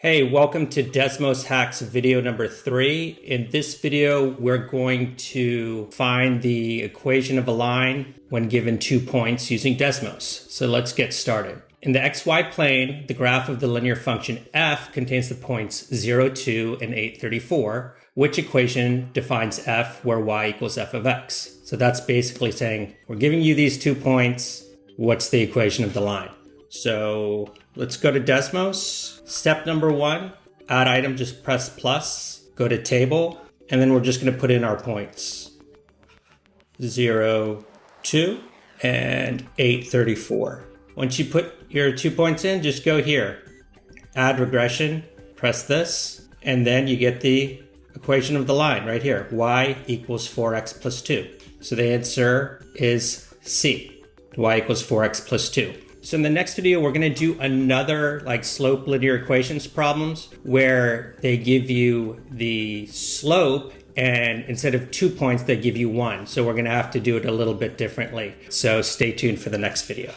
Hey, welcome to Desmos Hacks video number 3. In this video, we're going to find the equation of a line when given 2 points using Desmos. So let's get started. In the xy plane, the graph of the linear function f contains the points 0, 2, and 8, 34, which equation defines f where y equals f of x. So that's basically saying, we're giving you these 2 points, what's the equation of the line? So let's go to Desmos. Step number 1, add item, just press plus, go to table, and then we're just going to put in our points. 0, 2, and 8, 34. Once you put your 2 points in, just go here. Add regression, press this, and then you get the equation of the line right here. Y equals 4x plus 2. So the answer is C. Y equals 4x plus 2. So in the next video, we're going to do another slope linear equations problems where they give you the slope and instead of 2 points, they give you 1. So we're going to have to do it a little bit differently. So stay tuned for the next video.